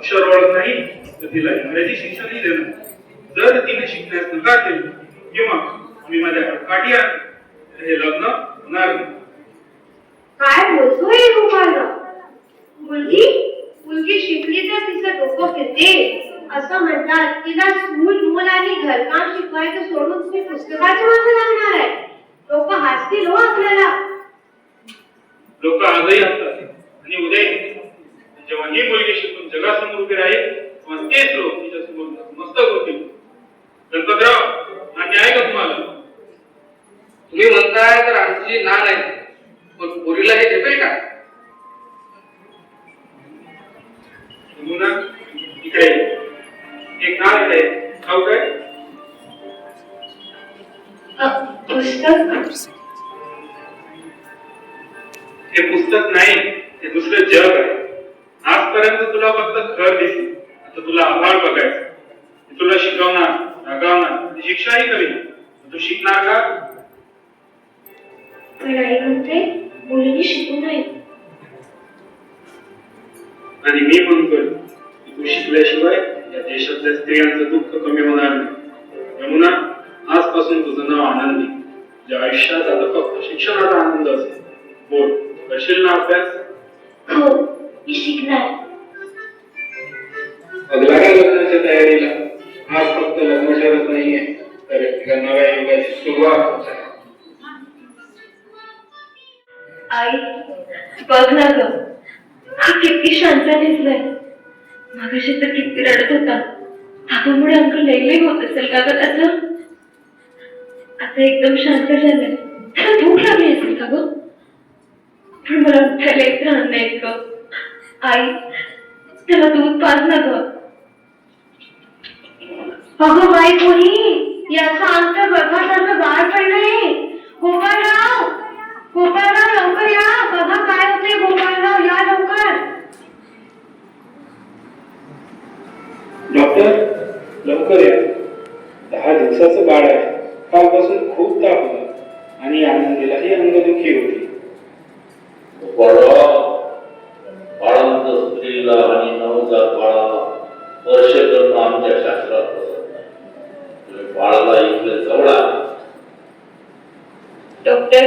अक्षर ओळख नाही तर तिला इंग्रजी शिक्षणही देणं. जर तिने शिकण्यास नकार केली किंवा मी माझ्या काठी आणली तर हे लग्न होणार नाही. काय बोलतोय गोपाळराव? मुलगी शिकली तर तिचं डोकं फिरते असं म्हणतात. तिला स्कूल मूल आणि घरकाम शिकवायचं सोडून तुम्ही पुस्तकाच्या मागे लागणार आहे. लोक हसतील हो आपल्याला. लोक आजही असतात आणि उद्याही. जेव्हा ही मुलगी शिकून जगासमोर उभी राहील तेव्हा तेच लोक तिच्यासमोर मस्तक होतील. गणपतराव हा न्याय का तुम्हाला? तुम्ही म्हणताय तर आमची ना नाही, पण पोरीला हे झेपेल का? मुना इकडे एक नाव आहे खाऊ काय? पुस्तक? हे पुस्तक नाही, हे दुसरं जग आहे. आजपर्यंत तुला फक्त घर दिसली, आता तुला आभाळ बघायचं. तुला शिकवणार, रागावणार, शिक्षाही करीन. तू शिकणार का? पण आई म्हणते मुलीने शिकू नये. आणि मी म्हणतोय की तू शिकल्याशिवाय या देशातल्या स्त्रियांचं दुःख कमी होणार नाही. यमुना, आजपासून तुझं नाव आनंदी. तुझ्या आयुष्यात आता फक्त शिक्षणाचा आनंद असेल. बोल, करशील ना अभ्यास? हो, मी शिकणार. अगल्या लग्नाच्या तयारीला आज फक्त लग्न ठरत नाहीये, तर एका नव्या युगाची सुरुवात होत आहे. आई बघ ना ग, किती शांत दिसलाय. मागाशी तर किती रडत होता. तापामुळे अंक लई होत असेल का ग त्याचं? आता एकदम शांत झालंय. त्याला भूक लागली असेल का ग? पण मला उठायला एक राहत नाही ग. आई त्याला दूध पाज ना ग. अगं बाई कोणी याचा अंत गर्भासारखं बाळ पडलंय. गोपाळराव, गोपाळराव लवकर या. बघा काय होते. गोपाळराव या लवकर. डॉक्टर लवकर या. 10 दिवसाचं बाळ आहे. कालपासून खूप ताप होता आणि आनंदीलाही अंगदुखी होती. बाळांत स्त्रीला आणि नवजात बाळाला स्पर्श करणं आमच्या शास्त्रात बसत नाही. तुम्ही बाळाला इकडे जवळा. डॉक्टर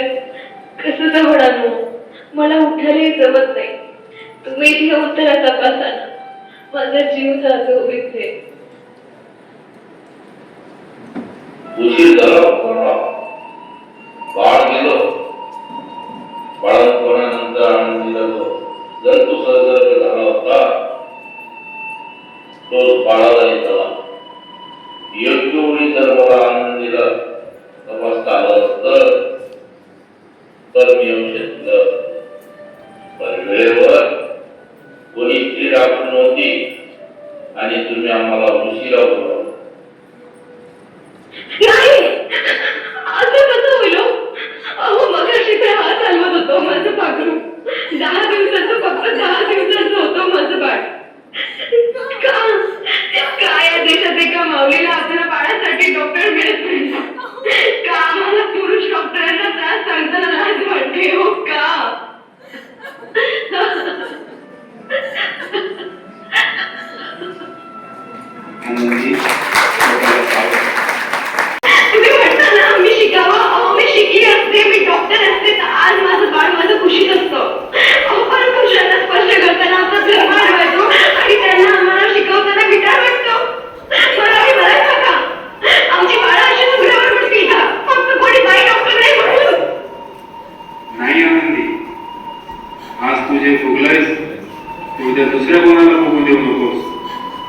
कसं जवळ आणू? मला उठायलाही जमत नाही. तुम्ही इथे येऊन त्याला तपासा ना. माझा जीव जातो इथे. उशीर झाला बाळ गेलो. बाळंतपणानंतर आनंदीला जंतू संसर्ग झाला होता. तो बाळालाही झाला. योग्य वेळी जर मला आनंदीला तपासता आलं असतं तर मी येऊ शकलं. पण वेळेवर कोणी स्त्री राखून नव्हती आणि तुम्ही आम्हाला उशिरा बोलवलं. असं कसं होईल? अहो मगाशी ते हात हलवत होतो माझं पाखरू. 10 दिवसाचं, फक्त 10 दिवसाचं होतं माझं बाळ. का या देशात एका माऊलीला आपल्या बाळासाठी डॉक्टर मिळत नाही? का आम्हाला पुरुष डॉक्टरांना त्रास सांगताना लाज वाटते हो का? तुम्ही म्हणता ना मी शिकावं. अहो मी शिकली असते, मी डॉक्टर असते तर आज माझं बाळ माझं खुशीत असतं. अहो पण पुरुषांना स्पर्श करताना आमचा धर्म वाढवायचो आणि त्यांना आम्हाला शिकवताना गिटार वाटतो. मलाही म्हणायचं का आमची बाळं अशी उघड्यावर पडतील का? फक्त कोणी बाई डॉक्टर नाही म्हणून? नाही आनंदी, आज तुझे फुगलायस ते उद्या दुसऱ्या कोणाला फुगू देऊ नकोस.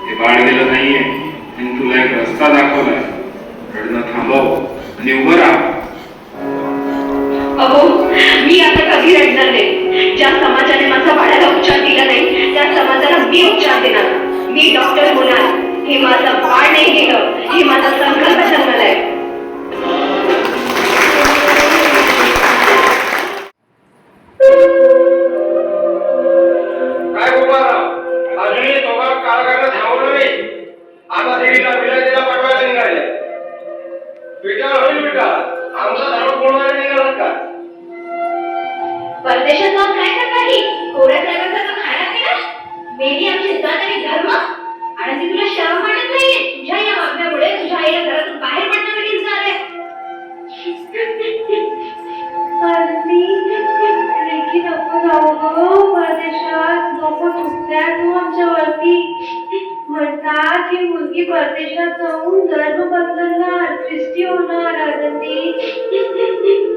हे बाळ गेलं नाहीये आणि तुला एक रस्ता दाखवलाय. रडणं थांबव आणि उभं राहा. अहो मी आता कधी रडणार नाही. ज्या समाजाने माझ्या बाळाला उपचार दिला नाही त्या समाजाला मी उपचार देणार. मी डॉक्टर होणार. हे माझं बाळ नाही गेलं, हे माझा संकल्प जन्मलाय. काय गोपाळराव, अजूनही दोघा काळाकडे थांबवलं नाही. आता देवीला विलायतीला पाठवायला निघाले. बेटा होईल बेटा, आमचा धर्म कोणाला निघालात का? परदेशात जाऊन काय करता? ही कोऱ्या साहेबांचा खाण्यात गेला. मेली आमची जात आणि धर्म आज ही मुलगी परदेशात जाऊन धर्म बदलणार, ख्रिस्ती होणार. आनंदी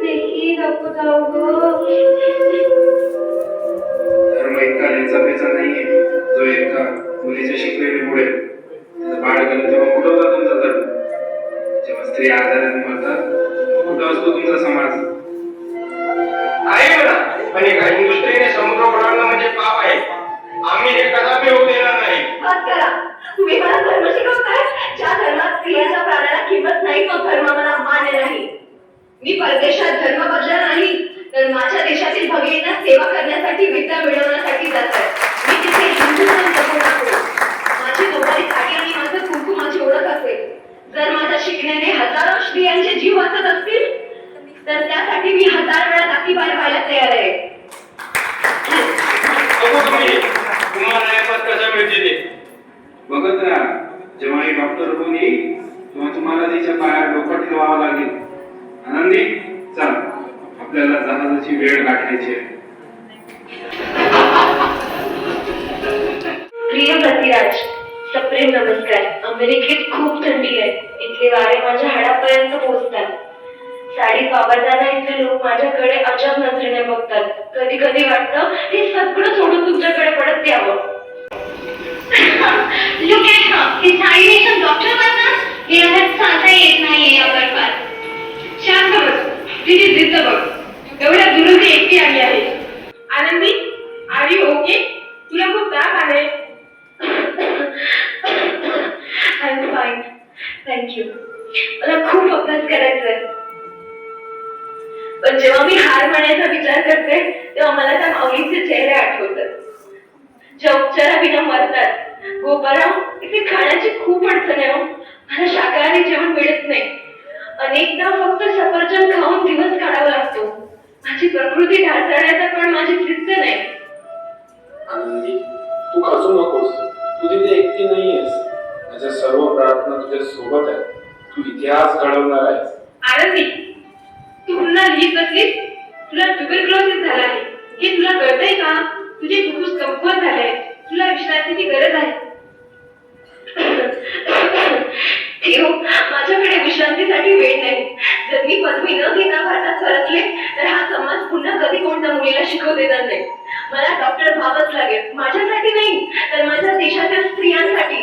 नाही, नको जाऊ गं. धर्म इतका लेचापेचा नाहीये जो एका मुलीच्या शिकलेलीमुळे तिचं बाळ गेलं तेव्हा कुठं होता तुमचा धर्म? जेव्हा स्त्री आजाराने मरतात कुठं असतो तुमचा समाज? आहे म्हणा, पण एका हिंदू स्त्रीने समुद्र ओलांडणं म्हणजे पाप आहे. आम्ही हे कदापि होऊ देणार नाही. बस करा. तुम्ही मला धर्म शिकवताय. ज्या धर्मात स्त्रियांच्या प्राणाला किंमत नाही तो धर्म मला मान्य नाही. मी परदेशात धर्म बदलला नाही तर माझ्या देशातील भगिनींना सेवा करण्यासाठी, विद्या मिळवण्यासाठी जातात. मी तिथे हिंदू धर्म जपू टाकू. माझी नोकरी साडी आणि माझं कुंकू माझी ओळख असेल. जर माझ्या शिकण्याने हजारो स्त्रियांचे जीव वाचत असतील तर त्यासाठी मी 1000 वेळा टाकीबाहेर व्हायला तयार आहे. बघू तुम्हाला हे पद कसं मिळते ते. बघत राहा. जेव्हा ही डॉक्टर होऊन येईल तेव्हा तुम्हाला तिच्या पायात डोकं ठेवावं लागेल. आनंदी, चल आपल्याला जहाजाची वेळ गाठायची आहे. प्रिय प्रतिराज, सप्रेम नमस्कार. अमेरिकेत खूप थंडी आहे. इथले वारे माझ्या हाडापर्यंत पोहोचतात. साडीत वावरताना इथले लोक माझ्याकडे अजब नजरेने बघतात. कधी कधी वाटतं हे सगळं सोडून तुमच्याकडे परत यावं. Look at her. ही साडी नेसून डॉक्टर बनणार? याला सांगता येत नाहीये या गर्भात. शांत बस. तिची जिद्द बघ. एवढ्या दुरून ती एकटी आली आहे. आनंदी, आर यू ओके? तुला खूप ताप आलाय. I am fine, thank you. मला खूप अभ्यास करायचा आहे. पण जेव्हा मी हार मानायचा विचार करते तेव्हा मला त्या माऊलीचे चेहरे आठवतात, ज्या उपचाराविना मरतात. गोपाराव, इथे खाण्याची खूप अडचण आहे. मला शाकाहारी जेवण मिळत नाही. अनेकदा फक्त सफरचंद खाऊन दिवस काढावा लागतो. माझी प्रकृती ढासळण्याचा पण माझी चित्त नाही. आनंदी, तू खचू नकोस. तू तिथे एकटी नाहीयेस. माझ्या सर्व प्रार्थना तुझ्या सोबत आहेत. तू इतिहास घडवणार आहेस. आनंदी, तू पुन्हा लिहित बसलीस. तुला ट्युबरक्लोसिस झाला आहे हे तुला कळतंय का? तुझे फुफ्फुस कमकुवत झाले. तुला विश्रांतीची गरज आहे. देव, माझ्याकडे विश्रांतीसाठी वेळ नाही. जर मी पदवी न घेता भारतात सरकले तर हा समाज पुन्हा कधी कोणत्या मुलीला शिकवू देणार नाही. मला डॉक्टर व्हावंच लागेल. माझ्यासाठी नाही तर माझ्या देशातील स्त्रियांसाठी.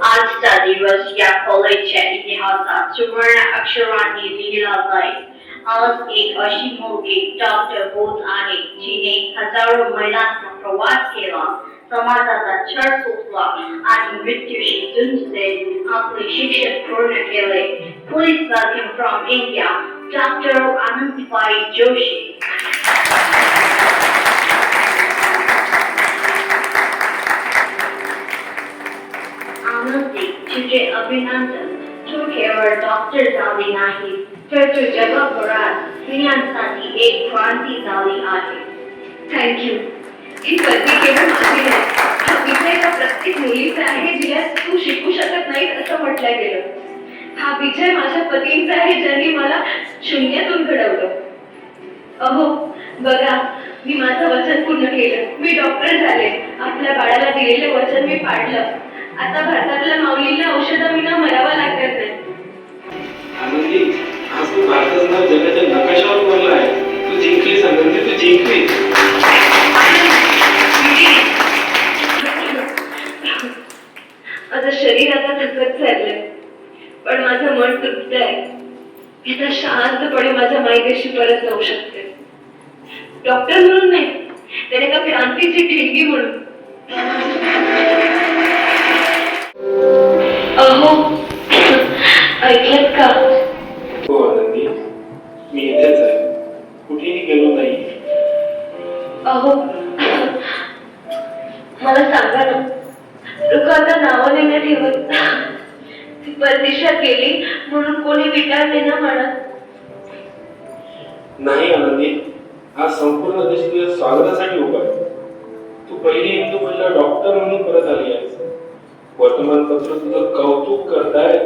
आजचा दिवस या कॉलेजच्या इतिहासात सुवर्ण अक्षरांनी लिहिला जाईल. आज एक अशी मुलगी डॉक्टर होत आहे जिने हजारो महिलांचा प्रवास केला, समाजाचा छळ सोसला आणि मृत्यूशी झुंज देत आपले शिक्षण पूर्ण केले. Please welcome from India, Dr. Anandibai Joshi. आनंदी, तुझे अभिनंदन. तू केवळ डॉक्टर झाली नाही तर तू जगभरात स्त्रियांसाठी एक क्रांती झाली आहे. थँक्यू. ही पदवी केवळ माझी नाही. हा विजय त्या प्रत्येक मुलीचा आहे जिला तू शिकू शकत नाही असं म्हटलं गेलं. हा विजय माझ्या पतींचा आहे ज्यांनी मला शून्यातून घडवलं. अहो बघा, मी माझं वचन पूर्ण केलं. मी डॉक्टर झाले. आपल्या बाळाला दिलेलं वचन मी पाडलं. आता भारतातल्या माऊलींना औषधाविना मरावा लागत नाही. आनंदी, आज तू भारताचं नाव जगाच्या नकाशावर उभारलं आहे. तू जिंकलीस आनंदी, तू जिंकलीस. माझं शरीर आता थकत चाललंय पण माझं मन तृप्त आहे. मी आता शांतपणे माझ्या मायदेशी परत जाऊ शकते. डॉक्टर म्हणून नाही तर एका क्रांतीची ठिणगी म्हणून. अहो ऐकलत का? हो आनंदी, मी इथेच आहे. कुठेही गेलो नाही. अहो मला सांगा ना, लोक आता नावं नाही ठेवत. ती परदेशात गेली म्हणून कोणी विचारले ना म्हणत. नाही आनंदी, आज संपूर्ण देश तुझ्या स्वागतासाठी उभा आहे. तू पहिली हिंदू महिला डॉक्टर म्हणून परत आली आहेस. वर्तमानपत्र तुझं कौतुक करताय.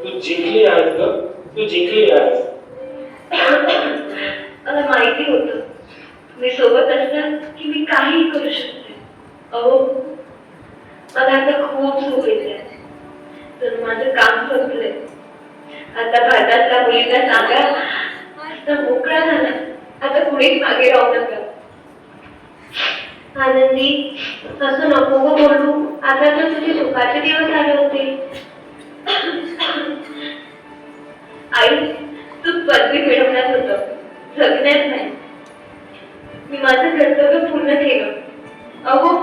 तू जिंकली आहेस ग, तू जिंकली आहेस. मला माहिती होतं मी सोबत असताना की मी काहीही करू शकते. अहो मला आता खूप झोप येते. तर माझं काम संपलंय. आता भारतातल्या मुलींना सांगा आता मोकळा झाला. आता कुणीच मागे राहू नका. आनंदी असं नको गं बोलू. आता तर तुझे सुखाचे दिवस आले होते. आई तू पदवी मिळवण्यात होतं, जगण्यात नाही. मी माझं कर्तव्य पूर्ण केलं. अहो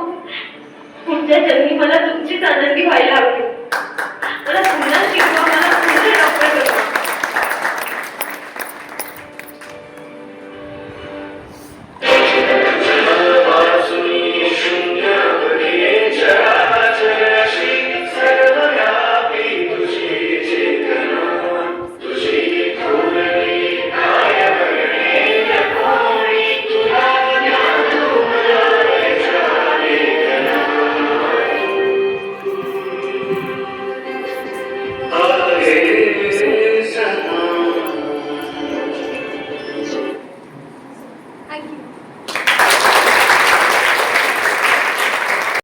पुढच्या जन्मी मला तुमचीच आनंदी व्हायला आवडेल. मला पुन्हा शिकवा, मला पुन्हा डॉक्टर बनवा.